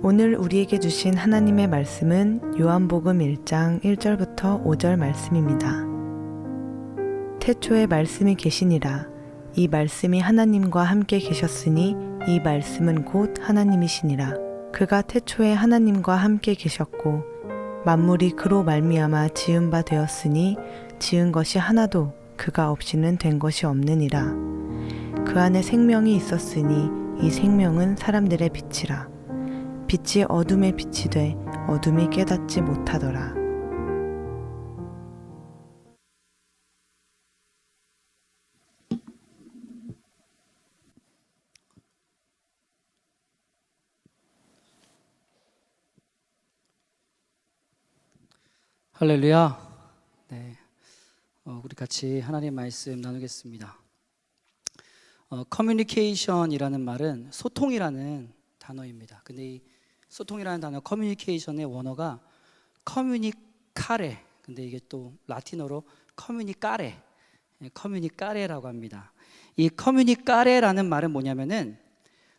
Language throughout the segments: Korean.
오늘 우리에게 주신 하나님의 말씀은 요한복음 1장 1절부터 5절 말씀입니다. 태초에 말씀이 계시니라. 이 말씀이 하나님과 함께 계셨으니 이 말씀은 곧 하나님이시니라. 그가 태초에 하나님과 함께 계셨고 만물이 그로 말미암아 지은 바 되었으니 지은 것이 하나도 그가 없이는 된 것이 없느니라. 그 안에 생명이 있었으니 이 생명은 사람들의 빛이라. 빛이 어둠에 빛이 돼 어둠이 깨닫지 못하더라. 할렐루야. 네, 우리 같이 하나님 말씀 나누겠습니다. 커뮤니케이션이라는 말은 소통이라는 단어입니다. 근데 이 소통이라는 단어, 커뮤니케이션의 원어가 커뮤니카레. 근데 이게 또 라틴어로 커뮤니까레라고 합니다. 이 커뮤니까레라는 말은 뭐냐면은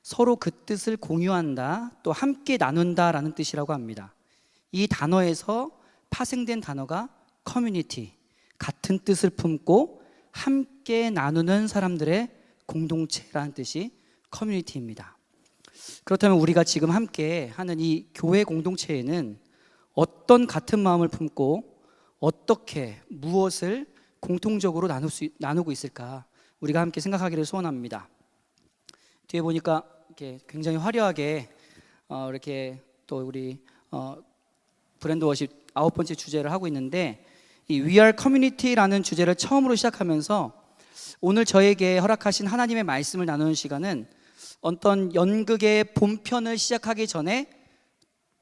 서로 그 뜻을 공유한다, 또 함께 나눈다라는 뜻이라고 합니다. 이 단어에서 파생된 단어가 커뮤니티, 같은 뜻을 품고 함께 나누는 사람들의 공동체라는 뜻이 커뮤니티입니다. 그렇다면 우리가 지금 함께 하는 이 교회 공동체에는 어떤 같은 마음을 품고 어떻게 무엇을 공통적으로 나누고 있을까? 우리가 함께 생각하기를 소원합니다. 뒤에 보니까 이렇게 굉장히 화려하게 이렇게 또 우리 브랜드 워십 9번째 주제를 하고 있는데, 이 We Are Community라는 주제를 처음으로 시작하면서 오늘 저에게 허락하신 하나님의 말씀을 나누는 시간은 어떤 연극의 본편을 시작하기 전에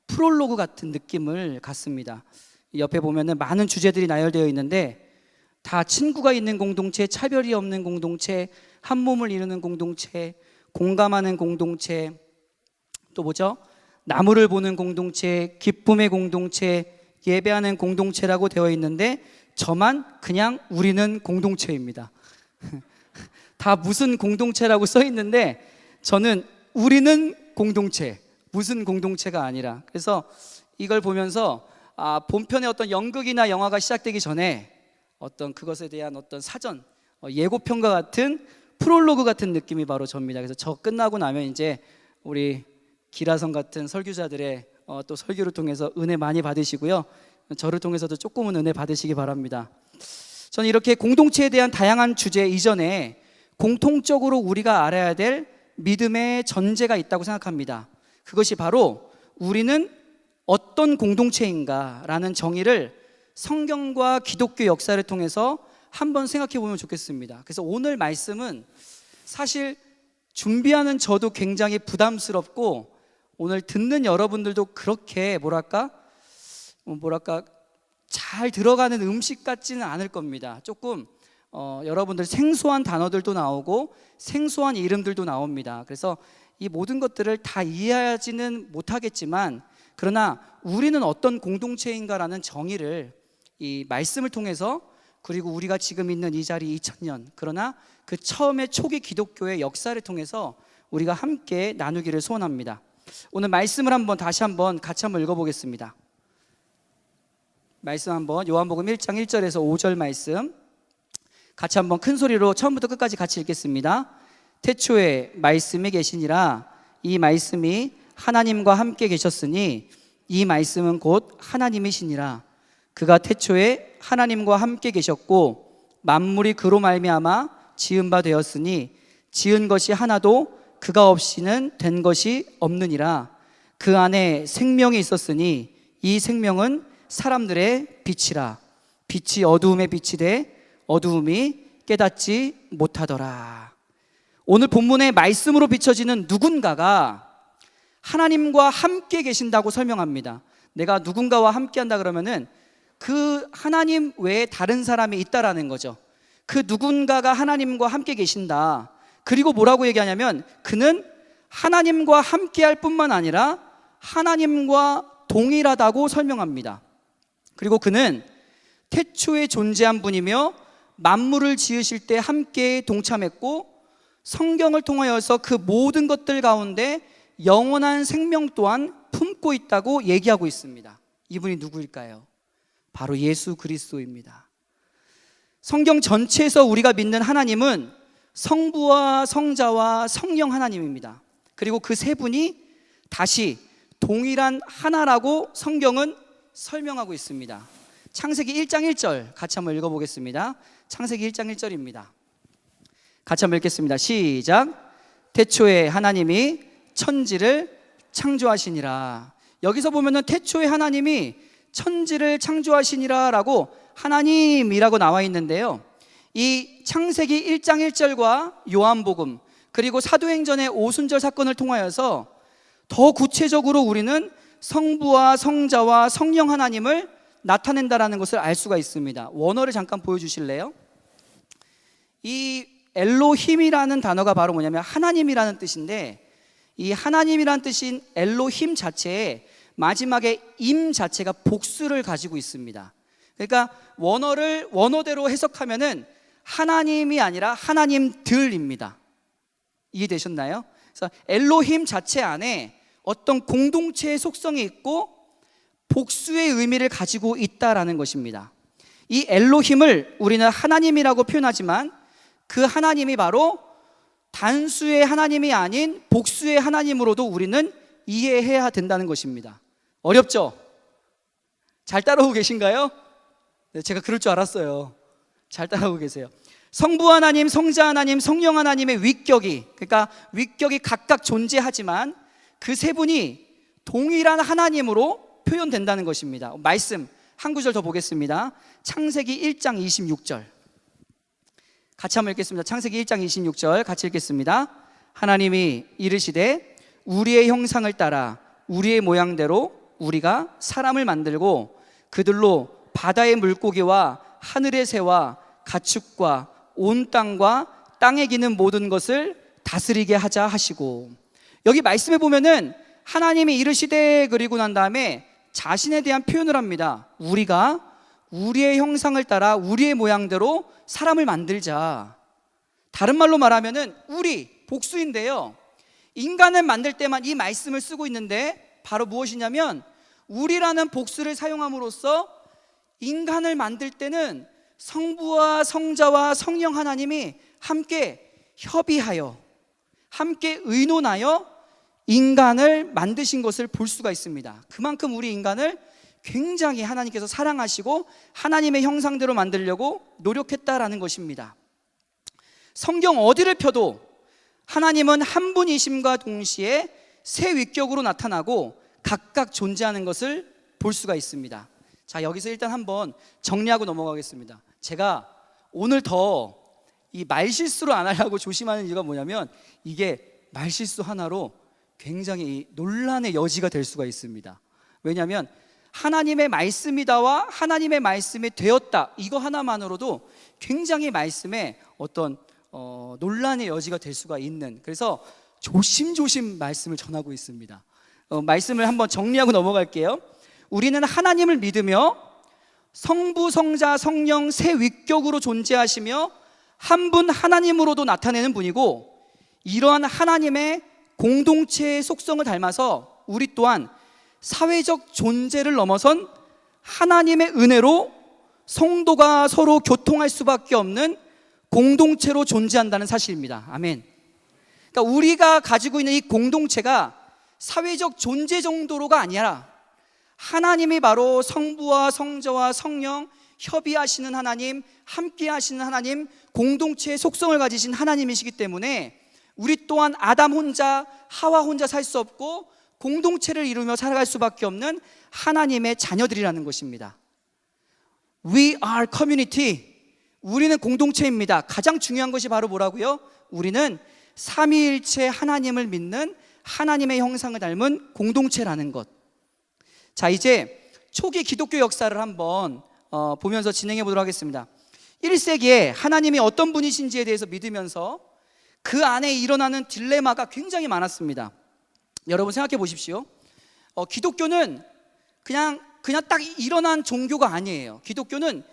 프롤로그 같은 느낌을 갖습니다. 옆에 보면은 많은 주제들이 나열되어 있는데 다 친구가 있는 공동체, 차별이 없는 공동체, 한 몸을 이루는 공동체, 공감하는 공동체, 또 뭐죠? 나무를 보는 공동체, 기쁨의 공동체, 예배하는 공동체라고 되어 있는데 저만 그냥 우리는 공동체입니다. 다 무슨 공동체라고 써 있는데 저는 우리는 공동체, 무슨 공동체가 아니라. 그래서 이걸 보면서 본편의 어떤 연극이나 영화가 시작되기 전에 어떤 그것에 대한 어떤 사전, 예고편과 같은 프롤로그 같은 느낌이 바로 접니다. 그래서 저 끝나고 나면 이제 우리 기라성 같은 설교자들의 또 설교를 통해서 은혜 많이 받으시고요, 저를 통해서도 조금은 은혜 받으시기 바랍니다. 저는 이렇게 공동체에 대한 다양한 주제 이전에 공통적으로 우리가 알아야 될 믿음의 전제가 있다고 생각합니다. 그것이 바로 우리는 어떤 공동체인가 라는 정의를 성경과 기독교 역사를 통해서 한번 생각해 보면 좋겠습니다. 그래서 오늘 말씀은 사실 준비하는 저도 굉장히 부담스럽고 오늘 듣는 여러분들도 그렇게 뭐랄까 잘 들어가는 음식 같지는 않을 겁니다. 조금 여러분들 생소한 단어들도 나오고 생소한 이름들도 나옵니다. 그래서 이 모든 것들을 다 이해하지는 못하겠지만, 그러나 우리는 어떤 공동체인가라는 정의를 이 말씀을 통해서, 그리고 우리가 지금 있는 이 자리 2000년, 그러나 그 처음의 초기 기독교의 역사를 통해서 우리가 함께 나누기를 소원합니다. 오늘 말씀을 같이 한번 읽어보겠습니다. 말씀 한번 요한복음 1장 1절에서 5절 말씀 같이 한번 큰 소리로 처음부터 끝까지 같이 읽겠습니다. 태초에 말씀이 계시니라. 이 말씀이 하나님과 함께 계셨으니 이 말씀은 곧 하나님이시니라. 그가 태초에 하나님과 함께 계셨고 만물이 그로 말미암아 지은 바 되었으니 지은 것이 하나도 그가 없이는 된 것이 없느니라. 그 안에 생명이 있었으니 이 생명은 사람들의 빛이라. 빛이 어두움에 빛이 돼 어두움이 깨닫지 못하더라. 오늘 본문의 말씀으로 비춰지는 누군가가 하나님과 함께 계신다고 설명합니다. 내가 누군가와 함께 한다 그러면은 그 하나님 외에 다른 사람이 있다라는 거죠. 그 누군가가 하나님과 함께 계신다. 그리고 뭐라고 얘기하냐면 그는 하나님과 함께 할 뿐만 아니라 하나님과 동일하다고 설명합니다. 그리고 그는 태초에 존재한 분이며 만물을 지으실 때 함께 동참했고 성경을 통하여서 그 모든 것들 가운데 영원한 생명 또한 품고 있다고 얘기하고 있습니다. 이분이 누구일까요? 바로 예수 그리스도입니다. 성경 전체에서 우리가 믿는 하나님은 성부와 성자와 성령 하나님입니다. 그리고 그 세 분이 다시 동일한 하나라고 성경은 설명하고 있습니다. 창세기 1장 1절 같이 한번 읽어보겠습니다. 창세기 1장 1절입니다. 같이 한번 읽겠습니다. 시작. 태초에 하나님이 천지를 창조하시니라. 여기서 보면은 태초에 하나님이 천지를 창조하시니라 라고 하나님이라고 나와 있는데요, 이 창세기 1장 1절과 요한복음 그리고 사도행전의 오순절 사건을 통하여서 더 구체적으로 우리는 성부와 성자와 성령 하나님을 나타낸다라는 것을 알 수가 있습니다. 원어를 잠깐 보여주실래요? 이 엘로힘이라는 단어가 바로 뭐냐면 하나님이라는 뜻인데, 이 하나님이라는 뜻인 엘로힘 자체에 마지막에 임 자체가 복수를 가지고 있습니다. 그러니까 원어대로 해석하면은 하나님이 아니라 하나님들입니다. 이해되셨나요? 그래서 엘로힘 자체 안에 어떤 공동체의 속성이 있고 복수의 의미를 가지고 있다라는 것입니다. 이 엘로힘을 우리는 하나님이라고 표현하지만 그 하나님이 바로 단수의 하나님이 아닌 복수의 하나님으로도 우리는 이해해야 된다는 것입니다. 어렵죠? 잘 따라오고 계신가요? 네, 제가 그럴 줄 알았어요. 잘 따라오고 계세요. 성부 하나님, 성자 하나님, 성령 하나님의 위격이, 그러니까 위격이 각각 존재하지만 그 세 분이 동일한 하나님으로 표현된다는 것입니다. 말씀 한 구절 더 보겠습니다. 창세기 1장 26절 같이 한번 읽겠습니다. 창세기 1장 26절 같이 읽겠습니다. 하나님이 이르시되 우리의 형상을 따라 우리의 모양대로 우리가 사람을 만들고 그들로 바다의 물고기와 하늘의 새와 가축과 온 땅과 땅에 기는 모든 것을 다스리게 하자 하시고, 여기 말씀에 보면은 하나님이 이르시되 그리고 난 다음에 자신에 대한 표현을 합니다. 우리가 우리의 형상을 따라 우리의 모양대로 사람을 만들자. 다른 말로 말하면은 우리 복수인데요, 인간을 만들 때만 이 말씀을 쓰고 있는데 바로 무엇이냐면 우리라는 복수를 사용함으로써 인간을 만들 때는 성부와 성자와 성령 하나님이 함께 협의하여 함께 의논하여 인간을 만드신 것을 볼 수가 있습니다. 그만큼 우리 인간을 굉장히 하나님께서 사랑하시고 하나님의 형상대로 만들려고 노력했다라는 것입니다. 성경 어디를 펴도 하나님은 한 분이심과 동시에 세 위격으로 나타나고 각각 존재하는 것을 볼 수가 있습니다. 자, 여기서 일단 한번 정리하고 넘어가겠습니다. 제가 오늘 더 이 말실수를 안 하려고 조심하는 이유가 뭐냐면 이게 말실수 하나로 굉장히 논란의 여지가 될 수가 있습니다. 왜냐하면 하나님의 말씀이다와 하나님의 말씀이 되었다, 이거 하나만으로도 굉장히 말씀에 어떤 논란의 여지가 될 수가 있는, 그래서 조심조심 말씀을 전하고 있습니다. 말씀을 한번 정리하고 넘어갈게요. 우리는 하나님을 믿으며 성부, 성자, 성령 세 위격으로 존재하시며 한 분 하나님으로도 나타내는 분이고, 이러한 하나님의 공동체의 속성을 닮아서 우리 또한 사회적 존재를 넘어선 하나님의 은혜로 성도가 서로 교통할 수밖에 없는 공동체로 존재한다는 사실입니다. 아멘. 그러니까 우리가 가지고 있는 이 공동체가 사회적 존재 정도로가 아니라 하나님이 바로 성부와 성자와 성령 협의하시는 하나님, 함께 하시는 하나님, 공동체의 속성을 가지신 하나님이시기 때문에 우리 또한 아담 혼자, 하와 혼자 살 수 없고 공동체를 이루며 살아갈 수밖에 없는 하나님의 자녀들이라는 것입니다. We are community. 우리는 공동체입니다. 가장 중요한 것이 바로 뭐라고요? 우리는 삼위일체 하나님을 믿는 하나님의 형상을 닮은 공동체라는 것. 자, 이제 초기 기독교 역사를 한번 보면서 진행해 보도록 하겠습니다. 1세기에 하나님이 어떤 분이신지에 대해서 믿으면서 그 안에 일어나는 딜레마가 굉장히 많았습니다. 여러분 생각해 보십시오. 기독교는 그냥 딱 일어난 종교가 아니에요. 기독교는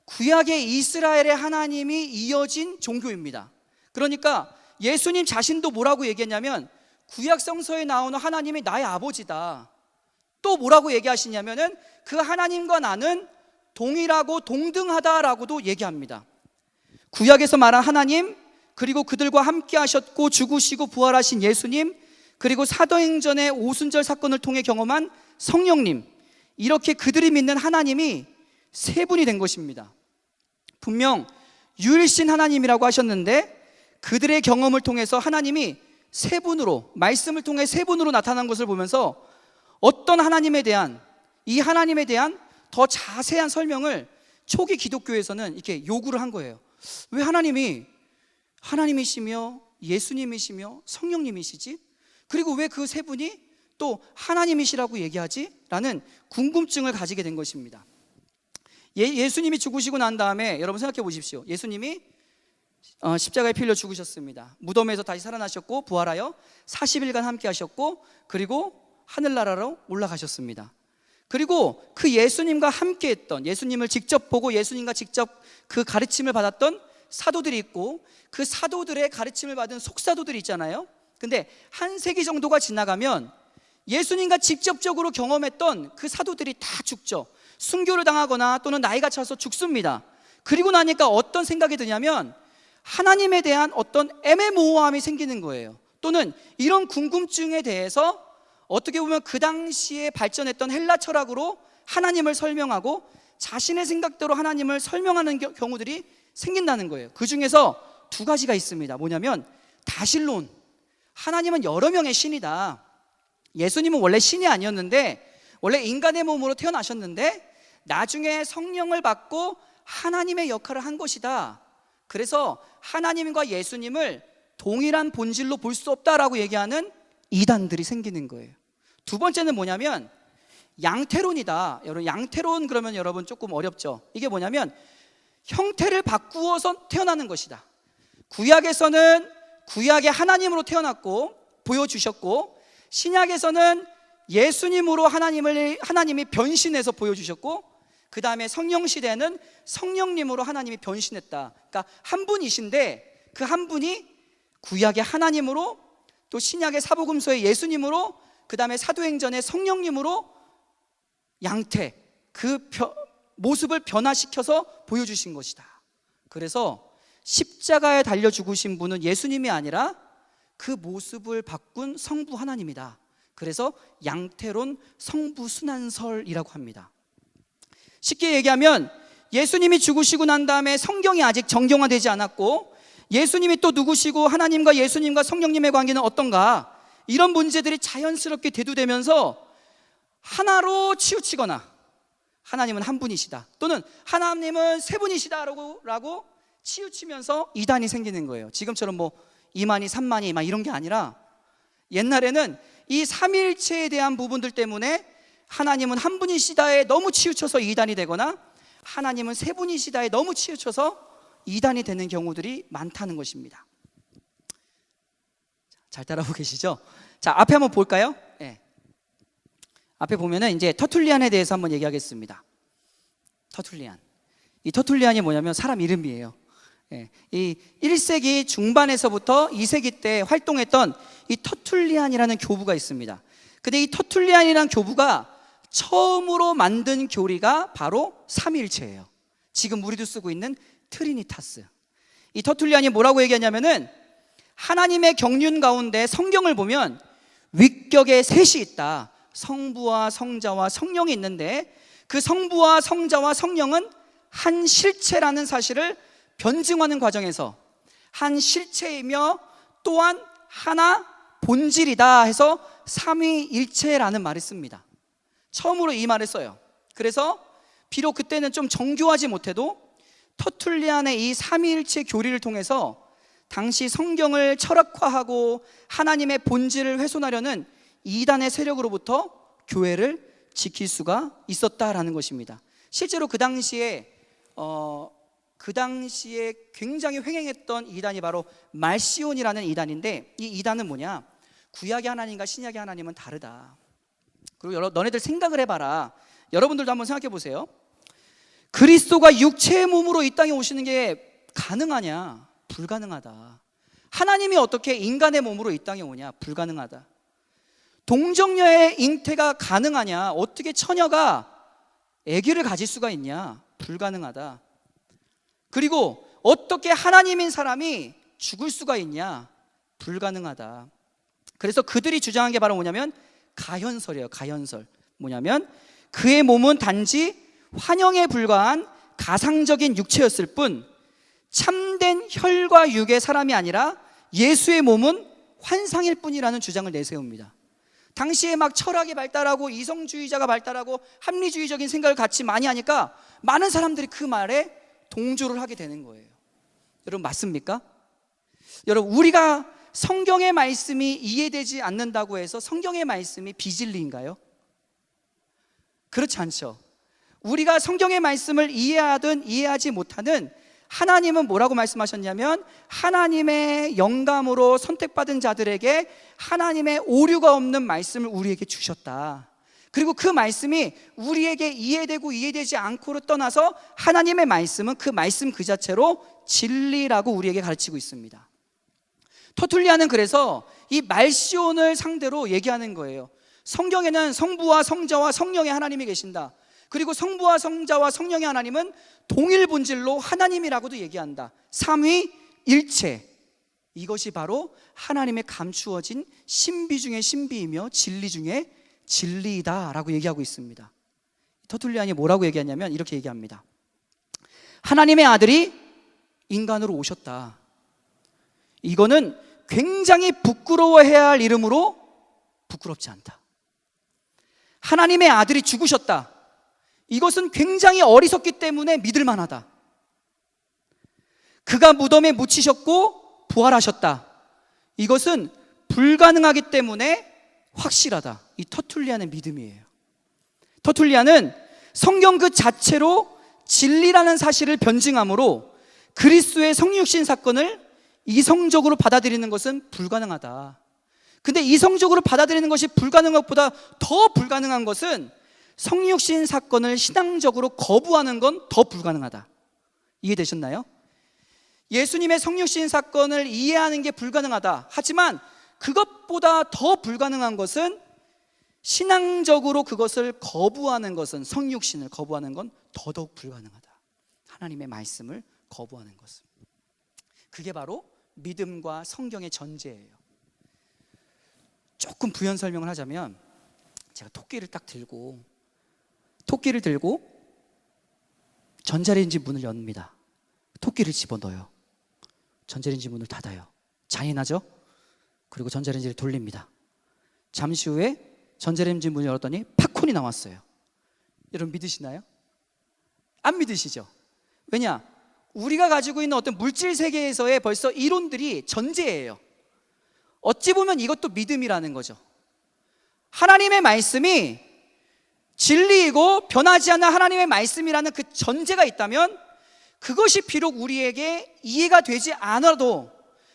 구약의 이스라엘의 하나님이 이어진 종교입니다. 그러니까 예수님 자신도 뭐라고 얘기했냐면 구약 성서에 나오는 하나님이 나의 아버지다. 또 뭐라고 얘기하시냐면은 그 하나님과 나는 동일하고 동등하다라고도 얘기합니다. 구약에서 말한 하나님, 그리고 그들과 함께 하셨고 죽으시고 부활하신 예수님, 그리고 사도행전의 오순절 사건을 통해 경험한 성령님, 이렇게 그들이 믿는 하나님이 세 분이 된 것입니다. 분명 유일신 하나님이라고 하셨는데 그들의 경험을 통해서 하나님이 세 분으로, 말씀을 통해 세 분으로 나타난 것을 보면서 어떤 이 하나님에 대한 더 자세한 설명을 초기 기독교에서는 이렇게 요구를 한 거예요. 왜 하나님이 하나님이시며 예수님이시며 성령님이시지? 그리고 왜 그 세 분이 또 하나님이시라고 얘기하지? 라는 궁금증을 가지게 된 것입니다. 예수님이 죽으시고 난 다음에 여러분 생각해 보십시오. 예수님이 십자가에 피 흘려 죽으셨습니다. 무덤에서 다시 살아나셨고 부활하여 40일간 함께 하셨고 그리고 하늘나라로 올라가셨습니다. 그리고 그 예수님과 함께 했던, 예수님을 직접 보고 예수님과 직접 그 가르침을 받았던 사도들이 있고 그 사도들의 가르침을 받은 속사도들이 있잖아요. 근데 한 세기 정도가 지나가면 예수님과 직접적으로 경험했던 그 사도들이 다 죽죠. 순교를 당하거나 또는 나이가 차서 죽습니다. 그리고 나니까 어떤 생각이 드냐면 하나님에 대한 어떤 애매모호함이 생기는 거예요. 또는 이런 궁금증에 대해서 어떻게 보면 그 당시에 발전했던 헬라 철학으로 하나님을 설명하고 자신의 생각대로 하나님을 설명하는 경우들이 생긴다는 거예요. 그 중에서 두 가지가 있습니다. 뭐냐면 다신론, 하나님은 여러 명의 신이다. 예수님은 원래 신이 아니었는데 원래 인간의 몸으로 태어나셨는데 나중에 성령을 받고 하나님의 역할을 한 것이다. 그래서 하나님과 예수님을 동일한 본질로 볼 수 없다라고 얘기하는 이단들이 생기는 거예요. 두 번째는 뭐냐면 양태론이다. 여러분, 양태론 그러면 여러분 조금 어렵죠. 이게 뭐냐면 형태를 바꾸어서 태어나는 것이다. 구약에서는 구약의 하나님으로 태어났고 보여주셨고, 신약에서는 예수님으로 하나님이 변신해서 보여주셨고, 그 다음에 성령 시대에는 성령님으로 하나님이 변신했다. 그러니까 한 분이신데 그 한 분이 구약의 하나님으로, 또 신약의 사복음서의 예수님으로, 그 다음에 사도행전의 성령님으로 양태, 그 모습을 변화시켜서 보여주신 것이다. 그래서 십자가에 달려 죽으신 분은 예수님이 아니라 그 모습을 바꾼 성부 하나님이다. 그래서 양태론 성부순환설이라고 합니다. 쉽게 얘기하면 예수님이 죽으시고 난 다음에 성경이 아직 정경화되지 않았고, 예수님이 또 누구시고 하나님과 예수님과 성령님의 관계는 어떤가, 이런 문제들이 자연스럽게 대두되면서 하나로 치우치거나 하나님은 한 분이시다, 또는 하나님은 세 분이시다라고 치우치면서 이단이 생기는 거예요. 지금처럼 뭐 2만이 3만이 막 이런 게 아니라 옛날에는 이 삼위일체에 대한 부분들 때문에 하나님은 한 분이시다에 너무 치우쳐서 이단이 되거나 하나님은 세 분이시다에 너무 치우쳐서 이단이 되는 경우들이 많다는 것입니다. 잘 따라오고 계시죠? 자, 앞에 한번 볼까요? 네. 앞에 보면은 이제 터툴리안에 대해서 한번 얘기하겠습니다. 터툴리안. 이 터툴리안이 뭐냐면 사람 이름이에요. 네. 이 1세기 중반에서부터 2세기 때 활동했던 이 터툴리안이라는 교부가 있습니다. 근데 이 터툴리안이라는 교부가 처음으로 만든 교리가 바로 삼위일체예요. 지금 우리도 쓰고 있는 트리니타스. 이 터툴리안이 뭐라고 얘기하냐면은 하나님의 경륜 가운데 성경을 보면 위격의 셋이 있다. 성부와 성자와 성령이 있는데 그 성부와 성자와 성령은 한 실체라는 사실을 변증하는 과정에서 한 실체이며 또한 하나 본질이다 해서 삼위일체라는 말을 씁니다. 처음으로 이 말을 써요. 그래서 비록 그때는 좀 정교하지 못해도 터툴리안의 이 삼위일체 교리를 통해서 당시 성경을 철학화하고 하나님의 본질을 훼손하려는 이단의 세력으로부터 교회를 지킬 수가 있었다라는 것입니다. 실제로 그 당시에 굉장히 횡행했던 이단이 바로 말시온이라는 이단인데, 이 이단은 뭐냐? 구약의 하나님과 신약의 하나님은 다르다. 그리고 너네들 생각을 해봐라. 여러분들도 한번 생각해 보세요. 그리스도가 육체의 몸으로 이 땅에 오시는 게 가능하냐? 불가능하다. 하나님이 어떻게 인간의 몸으로 이 땅에 오냐? 불가능하다. 동정녀의 잉태가 가능하냐? 어떻게 처녀가 아기를 가질 수가 있냐? 불가능하다. 그리고 어떻게 하나님인 사람이 죽을 수가 있냐? 불가능하다. 그래서 그들이 주장한 게 바로 뭐냐면 가현설이에요. 가현설. 뭐냐면 그의 몸은 단지 환영에 불과한 가상적인 육체였을 뿐 참된 혈과 육의 사람이 아니라 예수의 몸은 환상일 뿐이라는 주장을 내세웁니다. 당시에 막 철학이 발달하고 이성주의자가 발달하고 합리주의적인 생각을 같이 많이 하니까 많은 사람들이 그 말에 동조를 하게 되는 거예요. 여러분, 맞습니까? 여러분, 우리가 성경의 말씀이 이해되지 않는다고 해서 성경의 말씀이 비진리인가요? 그렇지 않죠. 우리가 성경의 말씀을 이해하든 이해하지 못하든 하나님은 뭐라고 말씀하셨냐면 하나님의 영감으로 선택받은 자들에게 하나님의 오류가 없는 말씀을 우리에게 주셨다. 그리고 그 말씀이 우리에게 이해되고 이해되지 않고를 떠나서 하나님의 말씀은 그 말씀 그 자체로 진리라고 우리에게 가르치고 있습니다. 터툴리아는 그래서 이 말시온을 상대로 얘기하는 거예요. 성경에는 성부와 성자와 성령의 하나님이 계신다. 그리고 성부와 성자와 성령의 하나님은 동일 본질로 하나님이라고도 얘기한다. 삼위일체. 이것이 바로 하나님의 감추어진 신비 중의 신비이며 진리 중에 진리이다라고 얘기하고 있습니다. 터툴리안이 뭐라고 얘기하냐면 이렇게 얘기합니다. 하나님의 아들이 인간으로 오셨다. 이거는 굉장히 부끄러워해야 할 이름으로 부끄럽지 않다. 하나님의 아들이 죽으셨다. 이것은 굉장히 어리석기 때문에 믿을 만하다. 그가 무덤에 묻히셨고 부활하셨다. 이것은 불가능하기 때문에 확실하다. 이 터툴리안의 믿음이에요. 터툴리안은 성경 그 자체로 진리라는 사실을 변증함으로 그리스도의 성육신 사건을 이성적으로 받아들이는 것은 불가능하다. 근데 이성적으로 받아들이는 것이 불가능한 것보다 더 불가능한 것은 성육신 사건을 신앙적으로 거부하는 건 더 불가능하다. 이해되셨나요? 예수님의 성육신 사건을 이해하는 게 불가능하다. 하지만 그것보다 더 불가능한 것은 신앙적으로 그것을 거부하는 것은, 성육신을 거부하는 건 더더욱 불가능하다. 하나님의 말씀을 거부하는 것은. 그게 바로 믿음과 성경의 전제예요. 조금 부연 설명을 하자면 제가 토끼를 들고 전자레인지 문을 엽니다. 토끼를 집어넣어요. 전자레인지 문을 닫아요. 잔인하죠? 그리고 전자레인지를 돌립니다. 잠시 후에 전자레인지 문을 열었더니 팝콘이 나왔어요. 여러분 믿으시나요? 안 믿으시죠? 왜냐? 우리가 가지고 있는 어떤 물질 세계에서의 벌써 이론들이 전제예요. 어찌 보면 이것도 믿음이라는 거죠. 하나님의 말씀이 진리이고 변하지 않는 하나님의 말씀이라는 그 전제가 있다면 그것이 비록 우리에게 이해가 되지 않아도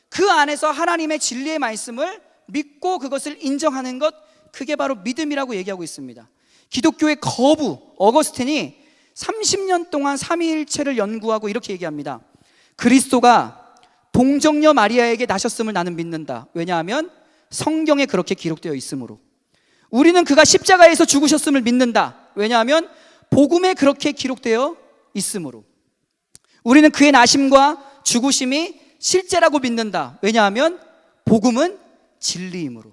그 안에서 하나님의 진리의 말씀을 믿고 그것을 인정하는 것, 그게 바로 믿음이라고 얘기하고 있습니다. 기독교의 거부, 어거스틴이 30년 동안 삼위일체를 연구하고 이렇게 얘기합니다. 그리스도가 동정녀 마리아에게 나셨음을 나는 믿는다. 왜냐하면 성경에 그렇게 기록되어 있으므로. 우리는 그가 십자가에서 죽으셨음을 믿는다. 왜냐하면 복음에 그렇게 기록되어 있으므로. 우리는 그의 나심과 죽으심이 실제라고 믿는다. 왜냐하면 복음은 진리이므로.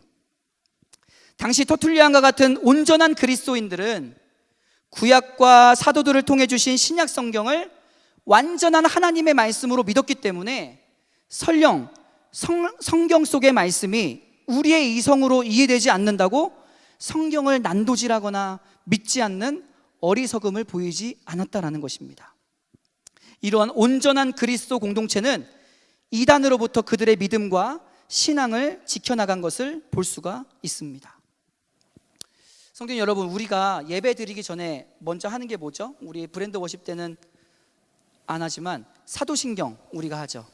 당시 터툴리안과 같은 온전한 그리스도인들은 구약과 사도들을 통해 주신 신약 성경을 완전한 하나님의 말씀으로 믿었기 때문에 설령 성경 속의 말씀이 우리의 이성으로 이해되지 않는다고 성경을 난도질하거나 믿지 않는 어리석음을 보이지 않았다라는 것입니다. 이러한 온전한 그리스도 공동체는 이단으로부터 그들의 믿음과 신앙을 지켜나간 것을 볼 수가 있습니다. 성도 여러분, 우리가 예배 드리기 전에 먼저 하는 게 뭐죠? 우리 브랜드 워십 때는 안 하지만 사도신경 우리가 하죠.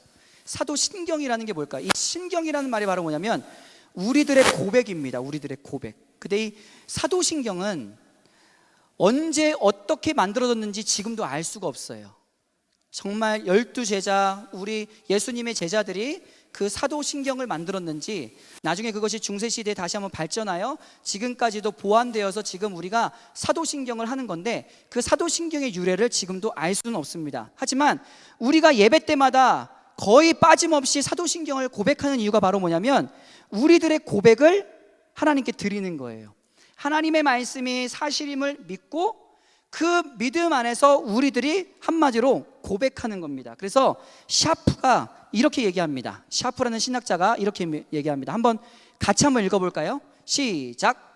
사도신경이라는 게 뭘까? 이 신경이라는 말이 바로 뭐냐면 우리들의 고백입니다. 우리들의 고백. 근데 이 사도신경은 언제 어떻게 만들어졌는지 지금도 알 수가 없어요. 정말 12제자, 우리 예수님의 제자들이 그 사도신경을 만들었는지, 나중에 그것이 중세시대에 다시 한번 발전하여 지금까지도 보완되어서 지금 우리가 사도신경을 하는 건데, 그 사도신경의 유래를 지금도 알 수는 없습니다. 하지만 우리가 예배 때마다 거의 빠짐없이 사도신경을 고백하는 이유가 바로 뭐냐면, 우리들의 고백을 하나님께 드리는 거예요. 하나님의 말씀이 사실임을 믿고 그 믿음 안에서 우리들이 한마디로 고백하는 겁니다. 그래서 샤프가 이렇게 얘기합니다. 샤프라는 신학자가 이렇게 얘기합니다. 한번 같이 한번 읽어볼까요? 시작.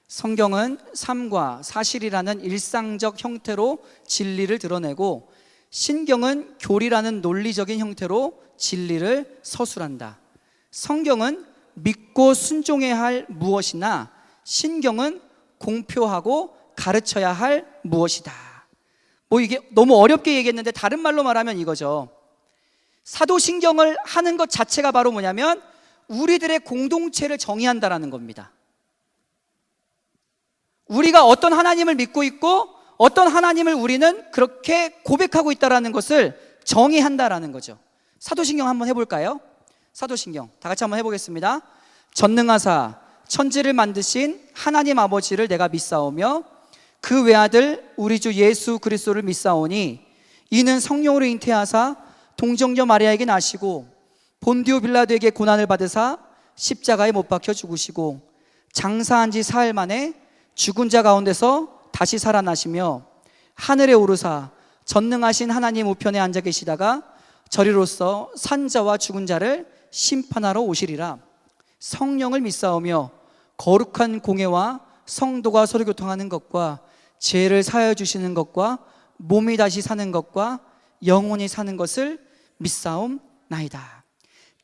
성경은 삶과 사실이라는 일상적 형태로 진리를 드러내고, 신경은 교리라는 논리적인 형태로 진리를 서술한다. 성경은 믿고 순종해야 할 무엇이나 신경은 공표하고 가르쳐야 할 무엇이다. 이게 너무 어렵게 얘기했는데 다른 말로 말하면 이거죠. 사도신경을 하는 것 자체가 바로 뭐냐면 우리들의 공동체를 정의한다라는 겁니다. 우리가 어떤 하나님을 믿고 있고 어떤 하나님을 우리는 그렇게 고백하고 있다라는 것을 정의한다라는 거죠. 사도신경 한번 해볼까요? 사도신경 다 같이 한번 해보겠습니다. 전능하사 천지를 만드신 하나님 아버지를 내가 믿사오며 그 외아들 우리 주 예수 그리스도를 믿사오니 이는 성령으로 잉태하사 동정녀 마리아에게 나시고 본디오 빌라도에게 고난을 받으사 십자가에 못 박혀 죽으시고 장사한 지 사흘 만에 죽은 자 가운데서 다시 살아나시며 하늘에 오르사 전능하신 하나님 우편에 앉아 계시다가 저리로서 산자와 죽은 자를 심판하러 오시리라. 성령을 믿사오며 거룩한 공예와 성도가 서로 교통하는 것과 죄를 사하여 주시는 것과 몸이 다시 사는 것과 영원히 사는 것을 믿사옵나이다.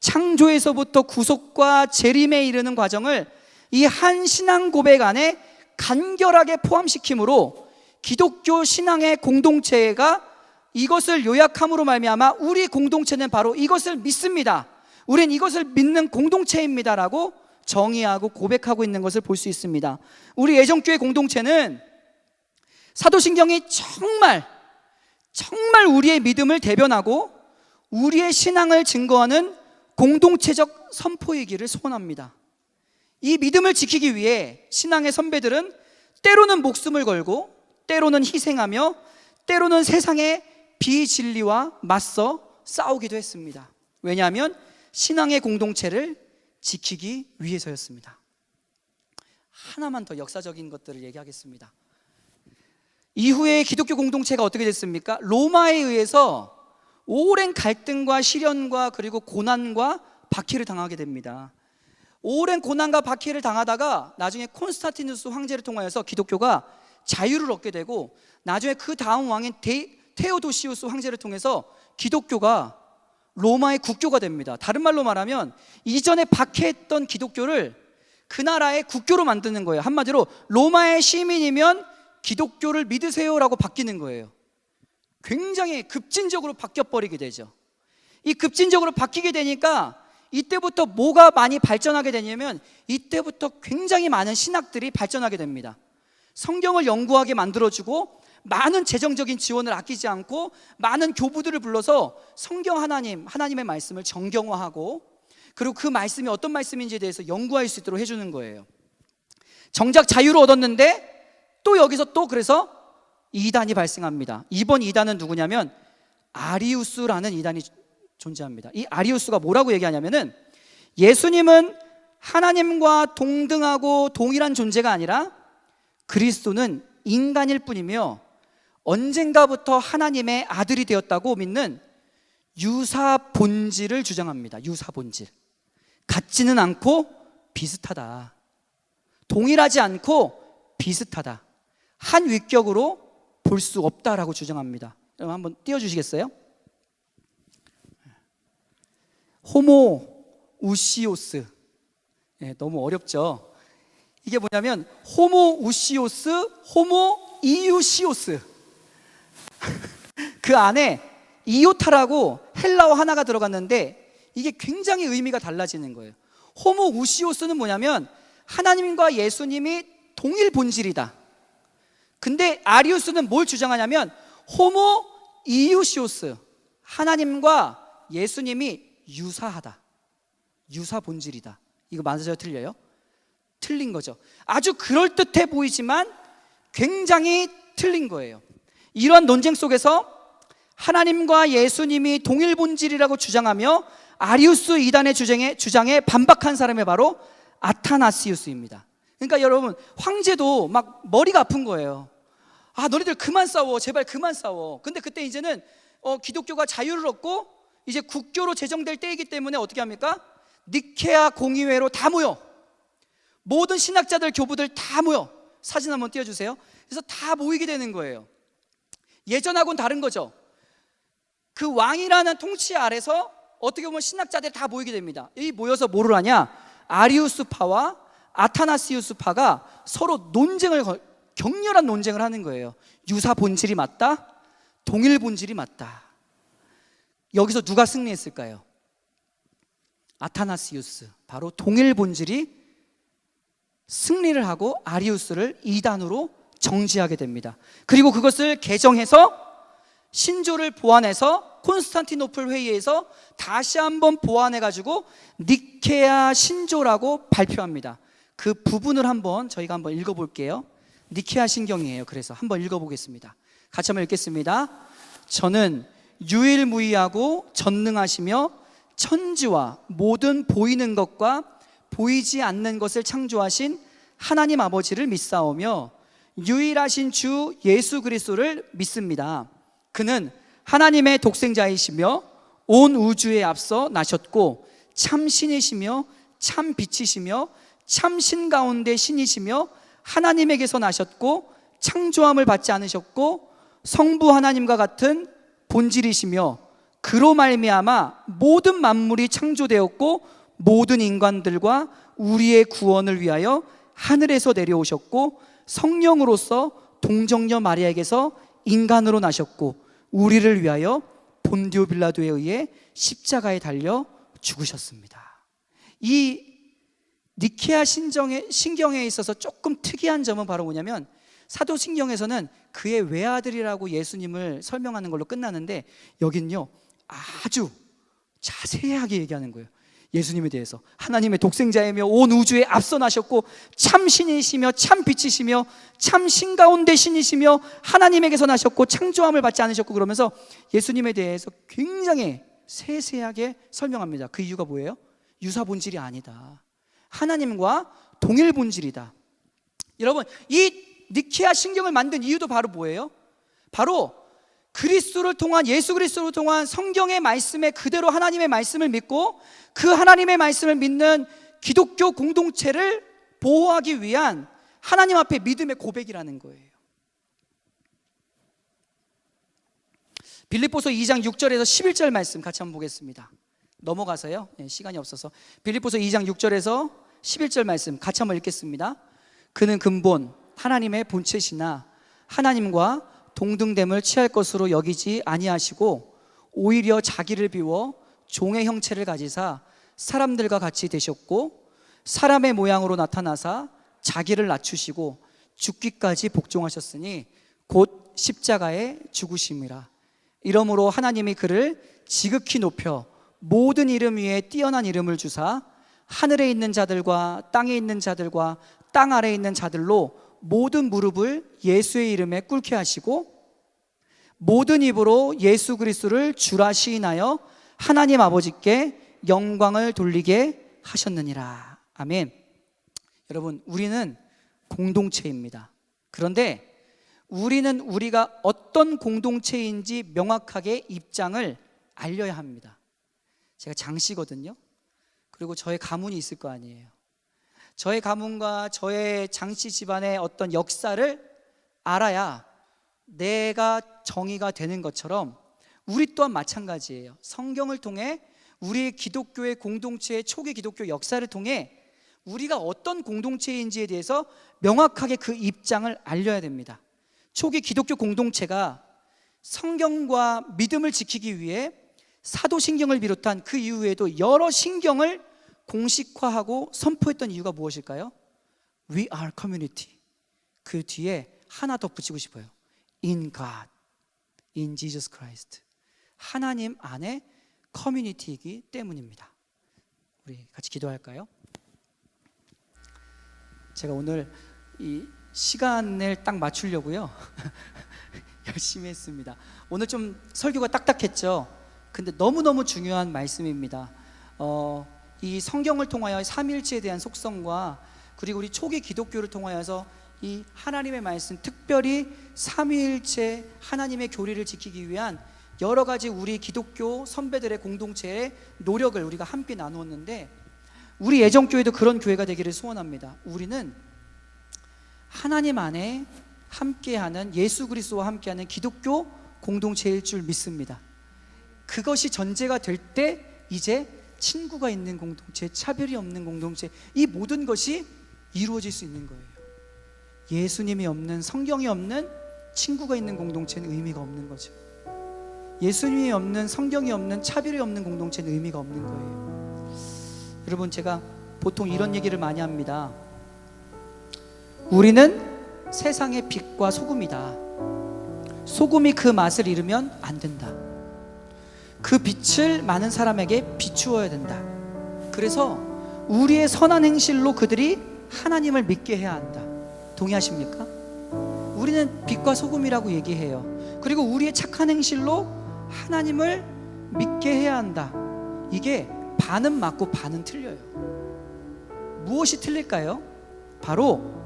창조에서부터 구속과 재림에 이르는 과정을 이 한 신앙 고백 안에 간결하게 포함시킴으로 기독교 신앙의 공동체가 이것을 요약함으로 말미암아 우리 공동체는 바로 이것을 믿습니다, 우린 이것을 믿는 공동체입니다라고 정의하고 고백하고 있는 것을 볼 수 있습니다. 우리 애정교회 공동체는 사도신경이 정말 우리의 믿음을 대변하고 우리의 신앙을 증거하는 공동체적 선포이기를 소원합니다. 이 믿음을 지키기 위해 신앙의 선배들은 때로는 목숨을 걸고 때로는 희생하며 때로는 세상의 비진리와 맞서 싸우기도 했습니다. 왜냐하면 신앙의 공동체를 지키기 위해서였습니다. 하나만 더 역사적인 것들을 얘기하겠습니다. 이후에 기독교 공동체가 어떻게 됐습니까? 로마에 의해서 오랜 갈등과 시련과 그리고 고난과 박해를 당하게 됩니다. 오랜 고난과 박해를 당하다가 나중에 콘스탄티누스 황제를 통하여서 기독교가 자유를 얻게 되고, 나중에 그 다음 왕인 테오도시우스 황제를 통해서 기독교가 로마의 국교가 됩니다. 다른 말로 말하면 이전에 박해했던 기독교를 그 나라의 국교로 만드는 거예요. 한마디로 로마의 시민이면 기독교를 믿으세요라고 바뀌는 거예요. 굉장히 급진적으로 바뀌어버리게 되죠. 이 급진적으로 바뀌게 되니까 이때부터 뭐가 많이 발전하게 되냐면 이때부터 굉장히 많은 신학들이 발전하게 됩니다. 성경을 연구하게 만들어주고 많은 재정적인 지원을 아끼지 않고 많은 교부들을 불러서 성경 하나님의 말씀을 정경화하고, 그리고 그 말씀이 어떤 말씀인지에 대해서 연구할 수 있도록 해주는 거예요. 정작 자유를 얻었는데 또 여기서 또 그래서 이단이 발생합니다. 이번 이단은 누구냐면 아리우스라는 이단이 존재합니다. 이 아리우스가 뭐라고 얘기하냐면은 예수님은 하나님과 동등하고 동일한 존재가 아니라 그리스도는 인간일 뿐이며 언젠가부터 하나님의 아들이 되었다고 믿는 유사 본질을 주장합니다. 유사 본질. 같지는 않고 비슷하다. 동일하지 않고 비슷하다. 한 위격으로 볼 수 없다라고 주장합니다. 여러분 한번 띄워주시겠어요? 호모 우시오스. 너무 어렵죠? 이게 뭐냐면 호모 우시오스, 호모 이우시오스. 그 안에 이오타라고 헬라어 하나가 들어갔는데 이게 굉장히 의미가 달라지는 거예요. 호모 우시오스는 뭐냐면 하나님과 예수님이 동일 본질이다. 근데 아리우스는 뭘 주장하냐면 호모 이우시오스, 하나님과 예수님이 유사하다, 유사 본질이다. 이거 맞아요, 틀려요? 틀린 거죠. 아주 그럴듯해 보이지만 굉장히 틀린 거예요. 이러한 논쟁 속에서 하나님과 예수님이 동일 본질이라고 주장하며 아리우스 이단의 주장에 반박한 사람이 바로 아타나시우스입니다. 그러니까 여러분, 황제도 막 머리가 아픈 거예요. 아, 너희들 그만 싸워, 제발 그만 싸워. 근데 그때 이제는 기독교가 자유를 얻고 이제 국교로 제정될 때이기 때문에 어떻게 합니까? 니케아 공의회로 다 모여, 모든 신학자들, 교부들 다 모여. 사진 한번 띄워주세요. 그래서 다 모이게 되는 거예요. 예전하고는 다른 거죠. 그 왕이라는 통치 아래서 어떻게 보면 신학자들이 다 모이게 됩니다. 이 모여서 뭐를 하냐? 아리우스파와 아타나시우스파가 서로 격렬한 논쟁을 하는 거예요. 유사 본질이 맞다? 동일 본질이 맞다? 여기서 누가 승리했을까요? 아타나시우스, 바로 동일 본질이 승리를 하고 아리우스를 이단으로 정지하게 됩니다. 그리고 그것을 개정해서 신조를 보완해서 콘스탄티노플 회의에서 다시 한번 보완해가지고 니케아 신조라고 발표합니다. 그 부분을 저희가 한번 읽어볼게요. 니케아 신경이에요. 그래서 한번 읽어보겠습니다. 같이 한번 읽겠습니다. 저는 유일무이하고 전능하시며 천지와 모든 보이는 것과 보이지 않는 것을 창조하신 하나님 아버지를 믿사오며 유일하신 주 예수 그리스도를 믿습니다. 그는 하나님의 독생자이시며 온 우주에 앞서 나셨고 참 신이시며 참 빛이시며 참 신 가운데 신이시며 하나님에게서 나셨고 창조함을 받지 않으셨고 성부 하나님과 같은 본질이시며 그로 말미암아 모든 만물이 창조되었고 모든 인간들과 우리의 구원을 위하여 하늘에서 내려오셨고 성령으로서 동정녀 마리아에게서 인간으로 나셨고 우리를 위하여 본디오 빌라도에 의해 십자가에 달려 죽으셨습니다. 이 니케아 신경에 있어서 조금 특이한 점은 바로 뭐냐면 사도신경에서는 그의 외아들이라고 예수님을 설명하는 걸로 끝나는데 여기는요 아주 자세하게 얘기하는 거예요. 예수님에 대해서 하나님의 독생자이며 온 우주에 앞서 나셨고 참 신이시며 참 빛이시며 참 신 가운데 신이시며 하나님에게서 나셨고 창조함을 받지 않으셨고 그러면서 예수님에 대해서 굉장히 세세하게 설명합니다. 그 이유가 뭐예요? 유사 본질이 아니다, 하나님과 동일 본질이다. 여러분, 이 니케아 신경을 만든 이유도 바로 뭐예요? 바로 그리스도를 통한, 예수 그리스도를 통한 성경의 말씀에 그대로 하나님의 말씀을 믿고 그 하나님의 말씀을 믿는 기독교 공동체를 보호하기 위한 하나님 앞에 믿음의 고백이라는 거예요. 빌립보서 2장 6절에서 11절 말씀 같이 한번 보겠습니다. 넘어가서요, 시간이 없어서. 빌립보서 2장 6절에서 11절 말씀 같이 한번 읽겠습니다. 그는 근본 하나님의 본체시나 하나님과 동등됨을 취할 것으로 여기지 아니하시고 오히려 자기를 비워 종의 형체를 가지사 사람들과 같이 되셨고 사람의 모양으로 나타나사 자기를 낮추시고 죽기까지 복종하셨으니 곧 십자가에 죽으심이라. 이러므로 하나님이 그를 지극히 높여 모든 이름 위에 뛰어난 이름을 주사 하늘에 있는 자들과 땅에 있는 자들과 땅 아래에 있는 자들로 모든 무릎을 예수의 이름에 꿇게 하시고 모든 입으로 예수 그리스도를 주라 시인하여 하나님 아버지께 영광을 돌리게 하셨느니라. 아멘. 여러분, 우리는 공동체입니다. 그런데 우리는 우리가 어떤 공동체인지 명확하게 입장을 알려야 합니다. 제가 장씨거든요. 그리고 저의 가문이 있을 거 아니에요. 저의 가문과 저의 장씨 집안의 어떤 역사를 알아야 내가 정의가 되는 것처럼 우리 또한 마찬가지예요. 성경을 통해 우리의 기독교의 공동체의 초기 기독교 역사를 통해 우리가 어떤 공동체인지에 대해서 명확하게 그 입장을 알려야 됩니다. 초기 기독교 공동체가 성경과 믿음을 지키기 위해 사도신경을 비롯한 그 이후에도 여러 신경을 공식화하고 선포했던 이유가 무엇일까요? We are community. 그 뒤에 하나 더 붙이고 싶어요. In God, in Jesus Christ. 하나님 안에 커뮤니티이기 때문입니다. 우리 같이 기도할까요? 제가 오늘 이 시간을 딱 맞추려고요 열심히 했습니다. 오늘 좀 설교가 딱딱했죠. 근데 너무너무 중요한 말씀입니다. 이 성경을 통하여 삼위일체에 대한 속성과 그리고 우리 초기 기독교를 통하여서 이 하나님의 말씀, 특별히 삼위일체 하나님의 교리를 지키기 위한 여러 가지 우리 기독교 선배들의 공동체의 노력을 우리가 함께 나누었는데, 우리 애정교회도 그런 교회가 되기를 소원합니다. 우리는 하나님 안에 함께하는, 예수 그리스도와 함께하는 기독교 공동체일 줄 믿습니다. 그것이 전제가 될 때 이제 친구가 있는 공동체, 차별이 없는 공동체, 이 모든 것이 이루어질 수 있는 거예요. 예수님이 없는, 성경이 없는 친구가 있는 공동체는 의미가 없는 거죠. 예수님이 없는, 성경이 없는, 차별이 없는 공동체는 의미가 없는 거예요. 여러분, 제가 보통 이런 얘기를 많이 합니다. 우리는 세상의 빛과 소금이다. 소금이 그 맛을 잃으면 안 된다. 그 빛을 많은 사람에게 비추어야 된다. 그래서 우리의 선한 행실로 그들이 하나님을 믿게 해야 한다. 동의하십니까? 우리는 빛과 소금이라고 얘기해요. 그리고 우리의 착한 행실로 하나님을 믿게 해야 한다. 이게 반은 맞고 반은 틀려요. 무엇이 틀릴까요? 바로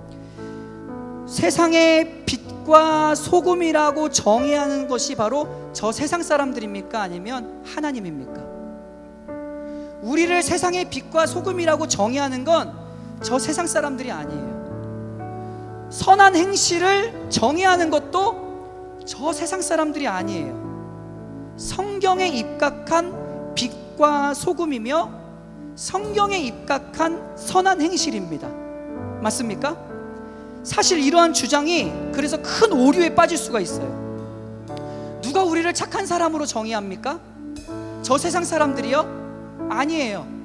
세상의 빛과 소금이라고 정의하는 것이 바로 저 세상 사람들입니까? 아니면 하나님입니까? 우리를 세상의 빛과 소금이라고 정의하는 건 저 세상 사람들이 아니에요. 선한 행실을 정의하는 것도 저 세상 사람들이 아니에요. 성경에 입각한 빛과 소금이며 성경에 입각한 선한 행실입니다. 맞습니까? 사실 이러한 주장이 그래서 큰 오류에 빠질 수가 있어요. 누가 우리를 착한 사람으로 정의합니까? 저 세상 사람들이요? 아니에요.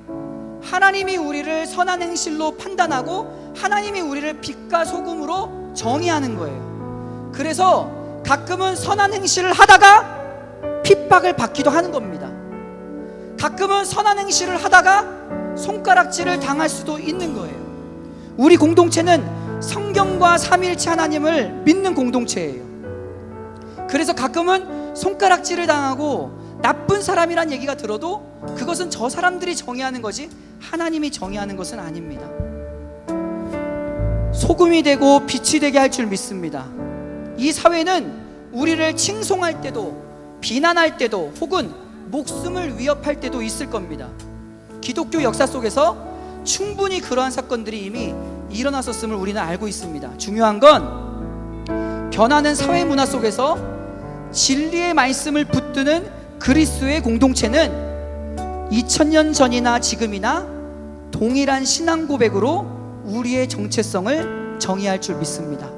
하나님이 우리를 선한 행실로 판단하고 하나님이 우리를 빛과 소금으로 정의하는 거예요. 그래서 가끔은 선한 행실을 하다가 핍박을 받기도 하는 겁니다. 가끔은 선한 행실을 하다가 손가락질을 당할 수도 있는 거예요. 우리 공동체는 성경과 삼위일체 하나님을 믿는 공동체예요. 그래서 가끔은 손가락질을 당하고 나쁜 사람이란 얘기가 들어도 그것은 저 사람들이 정의하는 거지 하나님이 정의하는 것은 아닙니다. 소금이 되고 빛이 되게 할 줄 믿습니다. 이 사회는 우리를 칭송할 때도 비난할 때도 혹은 목숨을 위협할 때도 있을 겁니다. 기독교 역사 속에서 충분히 그러한 사건들이 이미 일어났었음을 우리는 알고 있습니다. 중요한 건 변하는 사회 문화 속에서 진리의 말씀을 붙드는 그리스도의 공동체는 2000년 전이나 지금이나 동일한 신앙 고백으로 우리의 정체성을 정의할 줄 믿습니다.